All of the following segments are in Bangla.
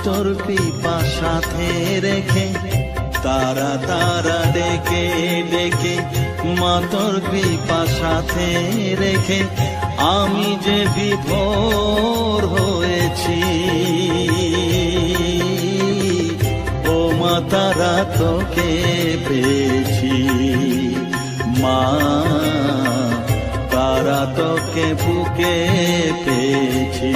তোর কৃপা সাথে রেখে, তারা তারা ডেকে ডেকে মা তোর কৃপা সাথে রেখে আমি যে বিভোর হয়েছি। ও মা তারা তোকে পেয়েছি, মা তারা তোকে বুকে পেয়েছি।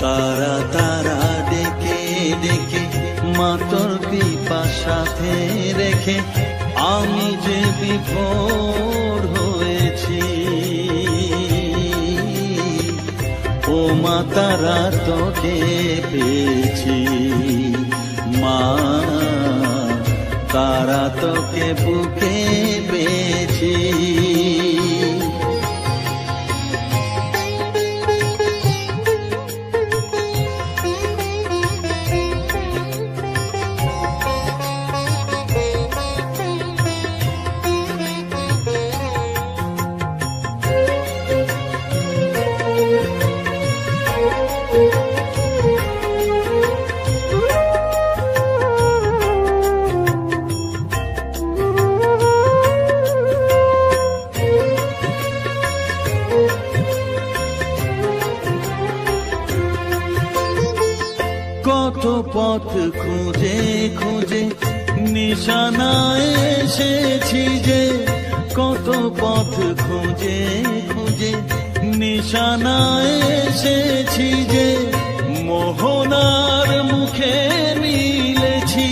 তারা তারা ডেকে ডেকে মা তোর কৃপা সাথে রেখে আমি যে বিভোর হয়েছি। ও মা তারা তোকে পেয়েছি, মা তারা তোকে বুকে পেয়েছি। কত পথ খুঁজে খুঁজে নিশানায় এসেছি যে, কত পথ খুঁজে খুঁজে নিশানায় এসেছি যে, মোহনার মুখে মিলেছি।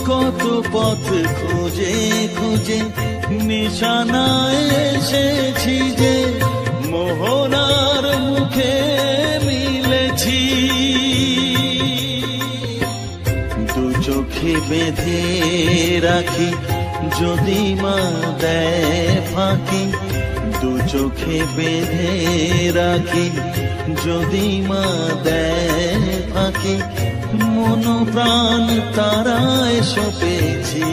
কত পথ খুঁজে খুঁজে নিশানায় এসেছি যে, মোহনার মুখে মিলেছি। দু চোখে বেঁধে রাখি যদি মা দেয় ফাঁকি, দু চোখে বেঁধে রাখি যদি মা দেয় ফাঁকি, মন প্রাণ তারায় সপেছি।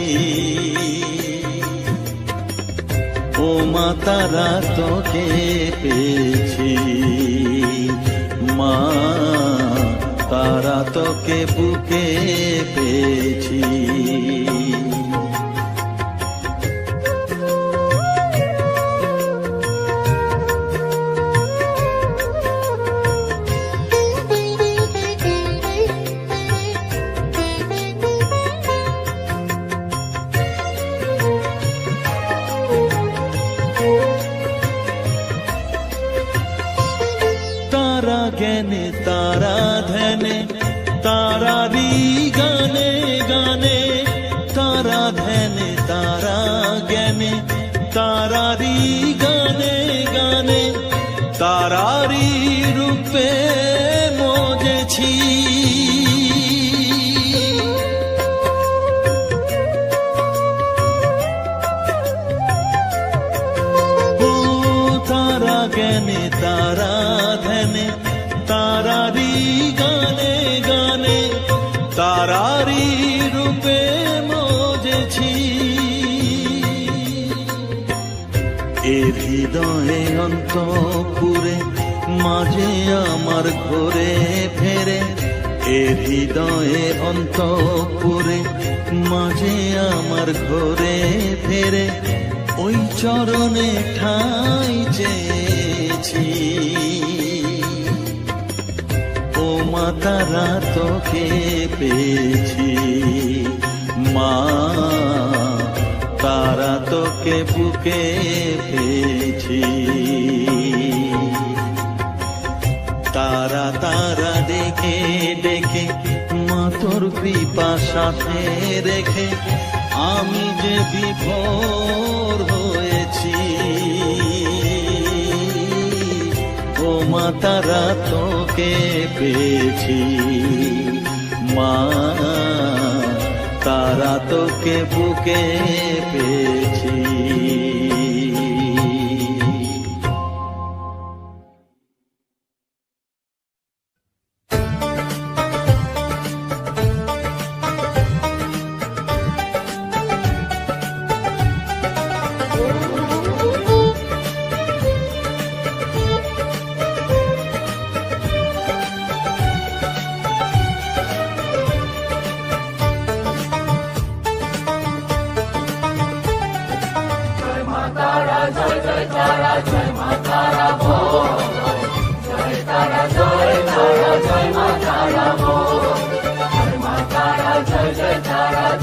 ও মা তারা তোকে পেয়েছি, মা তারা তোকে বুকে পেয়েছি। তারা জ্ঞানে তারা ধ্যানে তারারি গানে গানে, তারা ধ্যানে তারা জ্ঞানে তারারি গানে গানে, তারারি রূপে মজেছি। ও তারা জ্ঞানে তারা ধ্যানে তারারি গানে গানে, তারারি রূপে মজেছি। এ হৃদয়ে অন্তপুরে মাঝে আমার ঘরে ফেরে, এ হৃদয়ে অন্তপুরে মাঝে আমার ঘরে ফেরে, ওই চরণে ঠাই চেয়েছি। ও মা তারা তোকে পেয়েছি, মা তারা তোকে বুকে পেয়েছি। তারা তারা ডেকে ডেকে মা তোর কৃপা সাথে রেখে আমি যে বিভোর হয়েছি। ও মা তারা তোকে পেয়েছি, মা তারা তোকে বুকে পেয়েছি।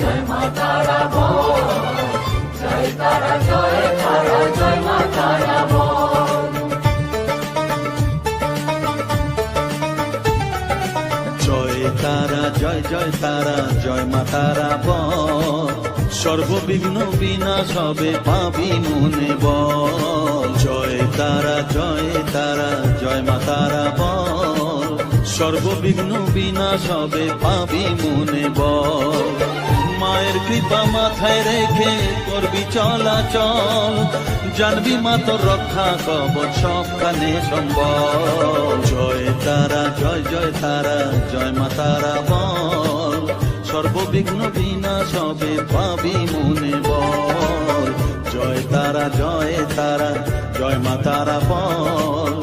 জয় মা তারা বল, জয় তারা জয় মা তারা বল। জয় তারা জয় তারা জয় মা তারা বল, সর্ববিঘ্ন বিনাশ হবে পাবি মনে বল। জয় তারা জয় মা তারা বল, সর্ববিঘ্ন বিনাশ হবে পাবি মনে বল। মায়ের কৃপা মাথায় রেখে করবি চলাচল, জানবি মা তোর রক্ষা কবচ সবখানে সম্বল। জয় তারা জয় তারা জয় মা তারা বল, সর্ববিঘ্ন বিনাশ হবে পাবি মনে বল। জয় তারা জয় মা তারা বল,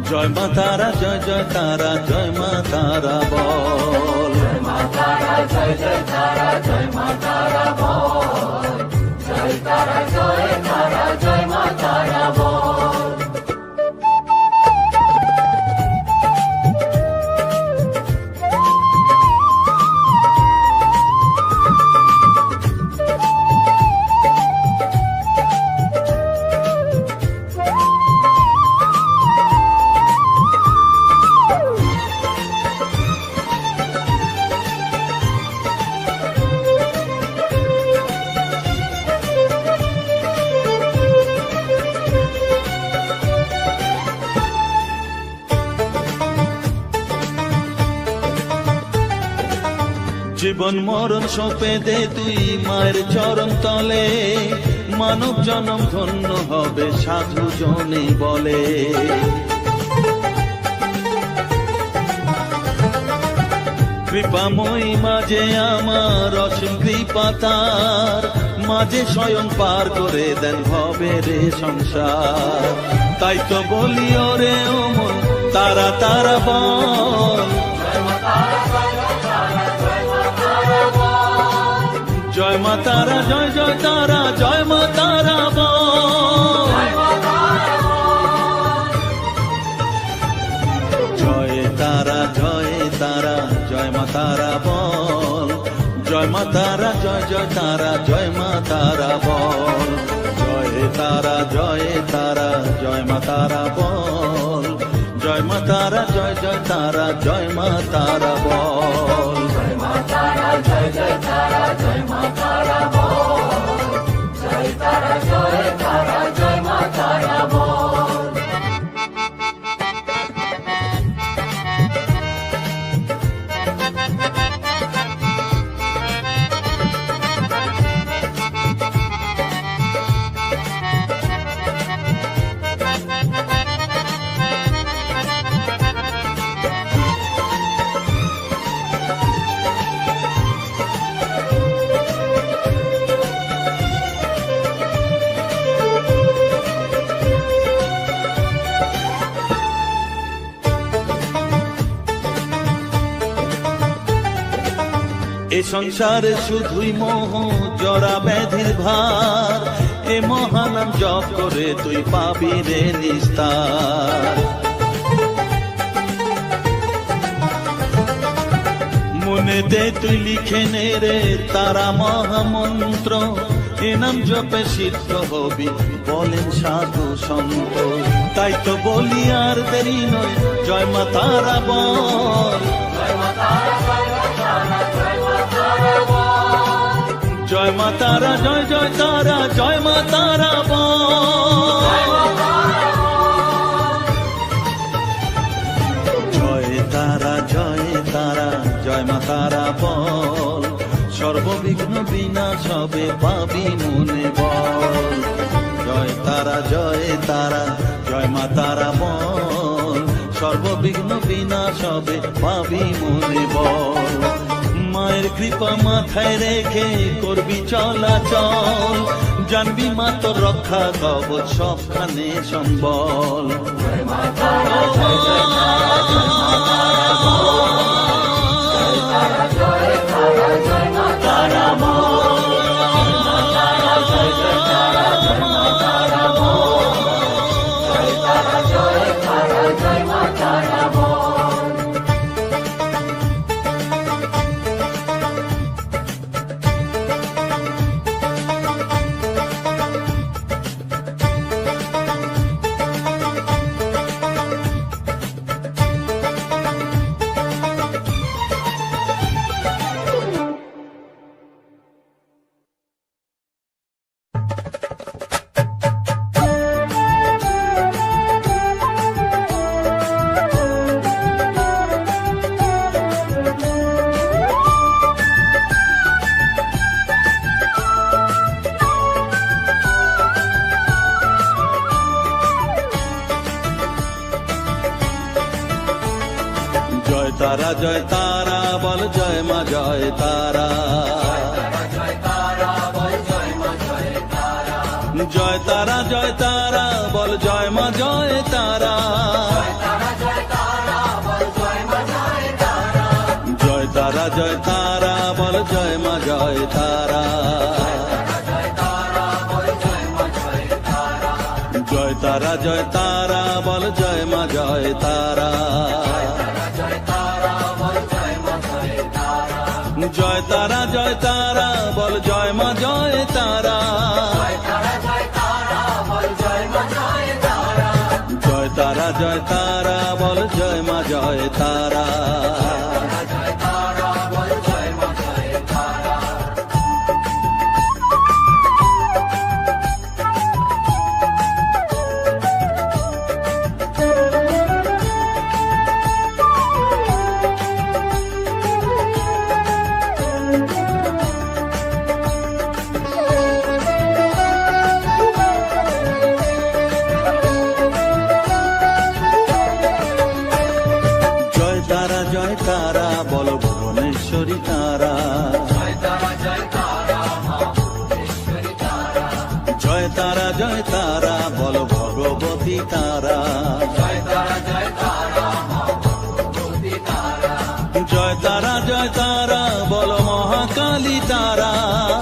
জয় মা তারা জয় তারা জয় মা তারা বল। জয় মা তারা জয় তারা জয় মা তারা বল, জয় তারা জয় মা তারা বল। জীবন মরণ সঁপে দে তুই মায়ের চরণ তলে, মানব জনম ধন্য হবে সাধু জনে বলে। কৃপাময়ী মাঝে আমার অসীম কৃপা তার, মাঝে স্বয়ং পার করে দেন ভবের সংসার। তাই তো বলি ওরে ও মন তারা তারা বল, জয় মা তারা জয় তারা জয় মা তারা বল। জয় তারা জয় মা তারা বল, জয় মা তারা জয় তারা জয় মা তারা বল। জয় তারা জয় মা তারা বল, জয় মা তারা জয় তারা জয় মা তারা বল। জয় মা তারা জয় তারা জয় মা তারা বল, জয় তারা জয় মা তারা বল। এ সংসারে শুধুই মোহ জরা ব্যাধির ভার, এ মহানাম জপ করে তুই পাবি রে নিস্তার। মনে দে তুই লিখে নে রে তারা মহামন্ত্র, এ নাম জপে সিদ্ধ হবি বলেন সাধু সন্ত। তাই তো বলি আর দেরি নয় জয় মা তারা বল, জয় মা তারা জয় তারা জয় মা তারা বল। জয় তারা জয় মা তারা বল, সর্ববিঘ্ন বিনাশ হবে পাবি মনে বল। জয় তারা জয় মা তারা বল, সর্ববিঘ্ন বিনাশ হবে পাবি মনে বল। মায়ের কৃপা মাথায় রেখে করবি চলাচল, জানবি মা তোর রক্ষা কবচ সবখানে সম্বল। জয় মা তারা জয় মা তারা বল। জয় তারা জয় তারা বল জয় মা জয় তারা, জয় তারা বল জয় মা জয় তারা, জয় তারা জয় তারা বল জয় মা জয় তারা, জয় তারা বল জয় মা জয় তারা, জয় তারা জয় তারা বল জয় মা জয় তারা, জয় তারা বল জয় মা জয় তারা, জয় তারা জয় তারা বল জয় মা জয় তারা, জয় তারা বল জয় মা জয় তারা, জয় তারা জয় তারা বল জয় মা জয় তারা, জয় তারা জয় তারা বল জয় মা জয় তারা, জয় তারা জয় তারা বল জয় মা জয় তারা, জয় তারা জয় তারা বল ভুবনেশ্বরী তারা, জয় তারা জয় তারা মা ভুবনেশ্বরী তারা, জয় তারা জয় তারা বল ভগবতী তারা, জয় তারা জয় তারা মা ভগবতী তারা, জয় তারা জয় তারা বল মহাকালী তারা,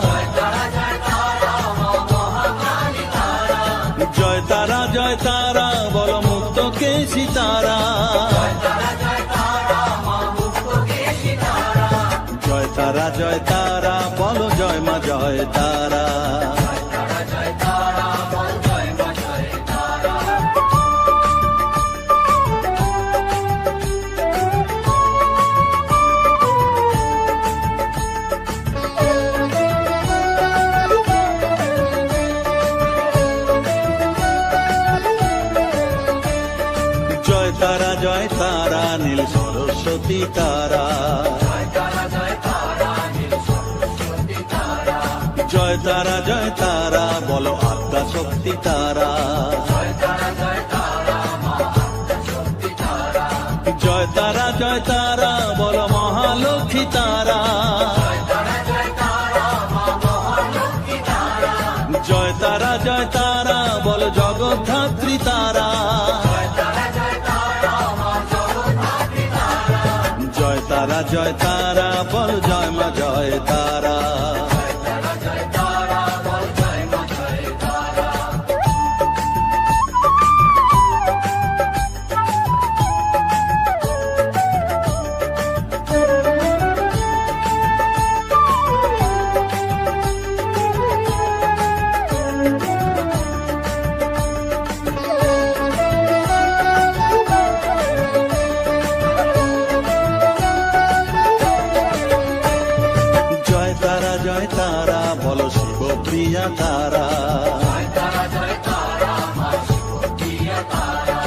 জয় তারা জয় তারা মা মহাকালী তারা, জয় তারা জয় তারা বল মুক্ত কেশী তারা, জয় তারা জয় তারা মা মুক্তকেশী তারা, জয় তারা জয় তারা বল জয় মা জয় তারা, তারা জয় তারা বল জয় মা জয় তারা, জয় তারা জয় তারা নীল সরস্বতী তারা, জয় তারা জয় তারা নীল সরস্বতী তারা, জয় তারা জয় তারা বল আদ্যা শক্তি তারা, জয় তারা জয় তারা মা শক্তি তারা, জয় তারা জয় তারা বল মহালক্ষ্মী তারা, জয় তারা জয় তারা মা মহালক্ষ্মী তারা, জয় তারা জয় তারা বল জগদ্ধাত্রী তারা, জয় তারা জয় তারা মা জগদ্ধাত্রী তারা, জয় তারা জয় তারা বল জয় মা জয় তারা, তারা জয় তারা বল জয় মা জয় তারা, জয় তারা জয় তারা বল শিবপ্রিয়া তারা, জয় তারা জয় তারা মা শিবপ্রিয়া তারা,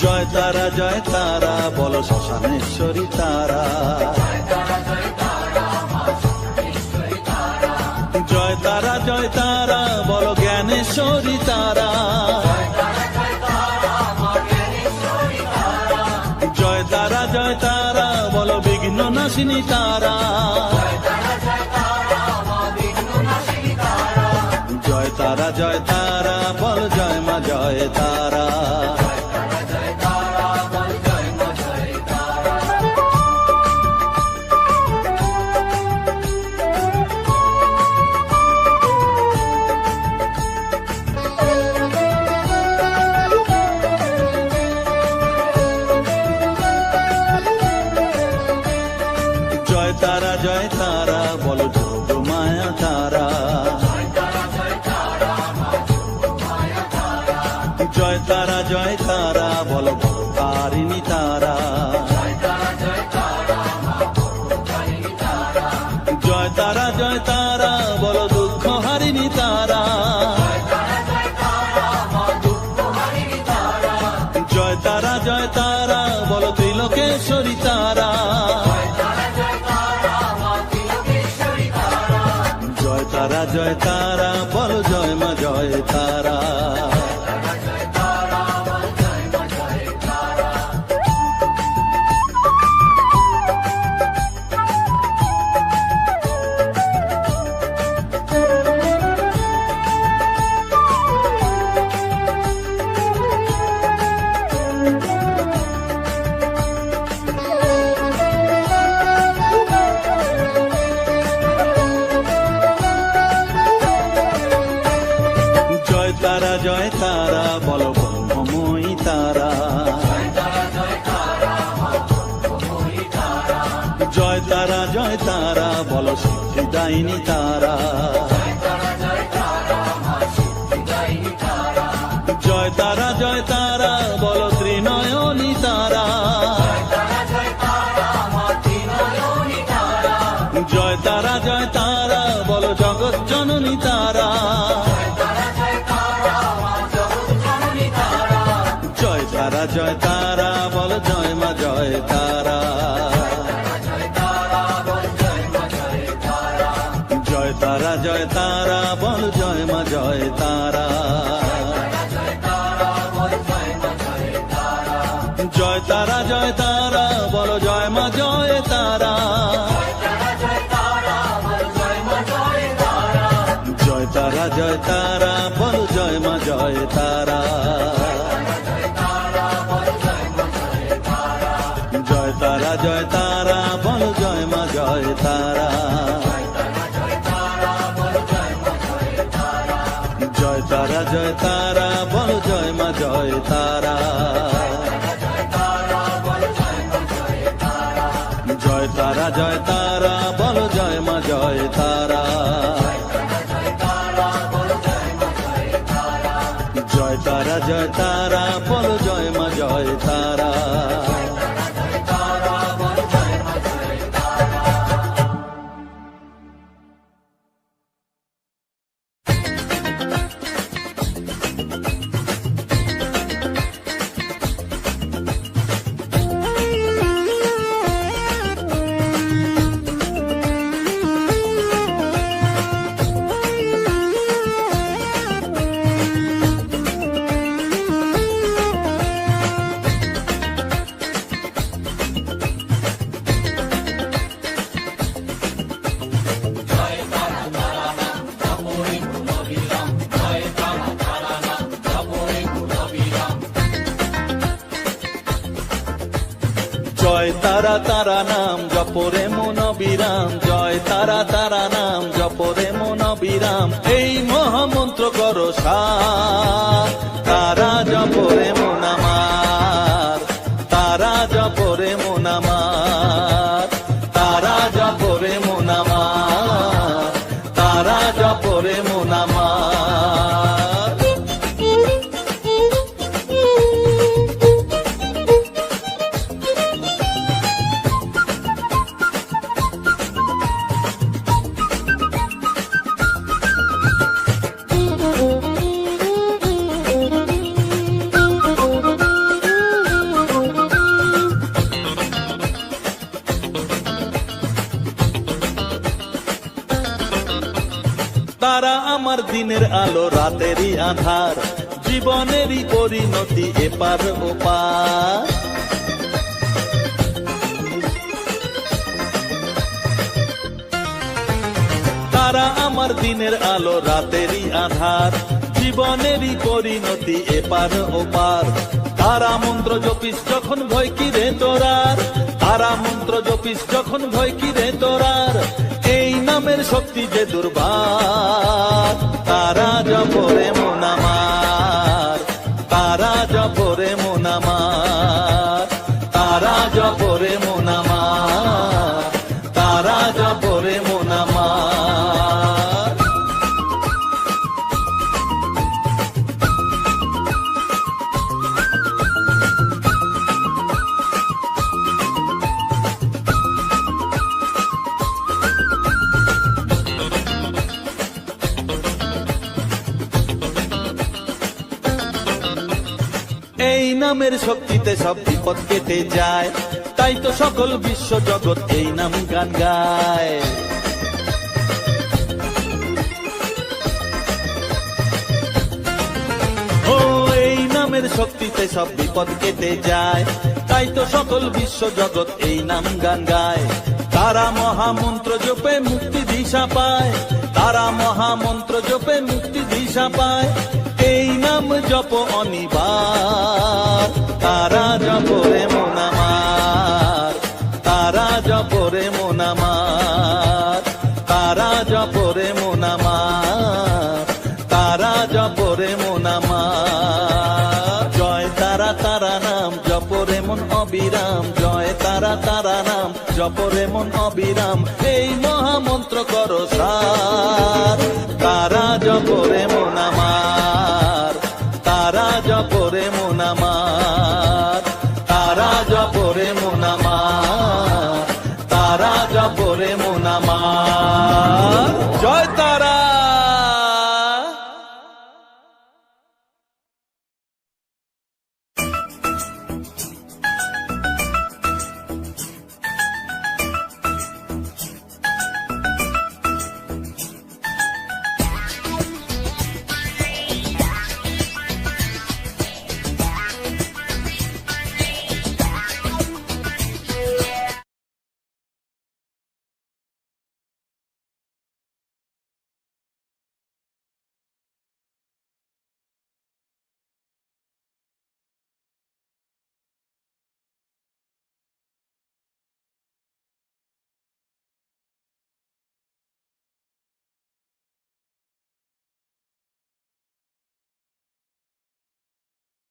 জয় তারা জয় তারা বল শ্মশানেশ্বরী তারা, জয় তারা জয় তারা মা ঈশ্বরী তারা, জয় তারা জয় তারা বল জ্ঞানেশ্বরী তারা, জয় তারা জয় তারা মা জ্ঞানেশ্বরী তারা, জয় তারা জয় তারা বল বিঘ্ন নাশিনী তারা, জয় তারা জয় তারা মা বিঘ্ননাশিনী তারা, জয় তারা জয় তারা বল জয় মা জয় তারা, তারা জয় তারা বল জয় মা জয় তারা, জয় তারা জয় তারা বল যোগ মায়া তারা, জয় তারা জয় তারা মা মায়া তারা, জয় তারা জয় তারা বল ভবতারিণী তারা, জয় তারা জয় তারা মা ভবতারিণী তারা, জয় তারা জয় তারা বল দুঃখ হারিণী তারা, জয় তারা জয় তারা মা দুঃখহারিণী তারা, জয় তারা জয় তারা বল ত্রিলোকেশ্বরী তারা, জয় তারা জয় তারা মা তিলকেশ্বরী তারা, জয় তারা জয় তারা বল জয় মা জয় তারা, তারা জয় তারা বল জয় মা জয় তারা, জয় তারা বলো সিদ্ধিদায়িনী তারা, জয় তারা বলো ত্রিনয়নী তারা, জয় তারা বলো জগৎ জননী তারা, জয় তারা বলো জয় মা জয় তারা, জয় তারা বলো জয় মা জয় তারা, জয় তারা বলো জয় মা জয় তারা, জয় তারা বলো জয় মা জয় তারা, জয় তারা বলো জয় মা জয় তারা, জয় তারা বলো জয় মা জয় তারা, জয় তারা বলো জয় মা জয় তারা, জয় তারা বলো জয় মা জয় তারা। জয় তারা নাম জপরে মন বিরাম, জয় তারা নাম জপরে মন বিরাম, এই মহামন্ত্র করো সার, তারা জপরে মন আমার, তারা জপরে মন আমার, তারা জপরে মন আমার, তারা জপরে মন আমার। তারা আমার দিনের আলো রাতেরই আধার, জীবনেরই পরিণতি এপার ওপার, তারা আমার দিনের আলো রাতেরই আধার, জীবনেরই পরিণতি এপার ওপার, তারা মন্ত্র জপিস যখন ভয় কি রে তোরার, তারা মন্ত্র জপিস যখন ভয় কি রে তোরার, এই নামের শক্তি যে দুর্বার, তারা জপরে মন আমার, তারা জপরে মন আমার, তারা জপরে মন আমার, তারা জপরে মন আমার। এই নামের শক্তিতে সব বিপদ কেটে যায়, তাই তো সকল বিশ্ব জগৎ এই নাম গান গায়। ও এই নামের শক্তিতে সব বিপদ কেটে যায়, তাই তো সকল বিশ্ব জগৎ এই নাম গান গায়। তারা মহামন্ত্র জপে মুক্তি দিশা পায়, তারা মহামন্ত্র জপে মুক্তি দিশা পায়, এই নাম জপ অনিবার, তারা জপরে মন আমার, তারা জপরে মন আমার, তারা জপরে মন আমার, তারা জপরে মন আমার। জয় তারা নাম জপরে মন অবিরাম, জয় তারা নাম জপরে মন অবিরাম এই মহামন্ত্র করো সার তারা জপরে মন আমার তারা জপরে মন আমার তারা জপরে মন আমার তারা জপরে মন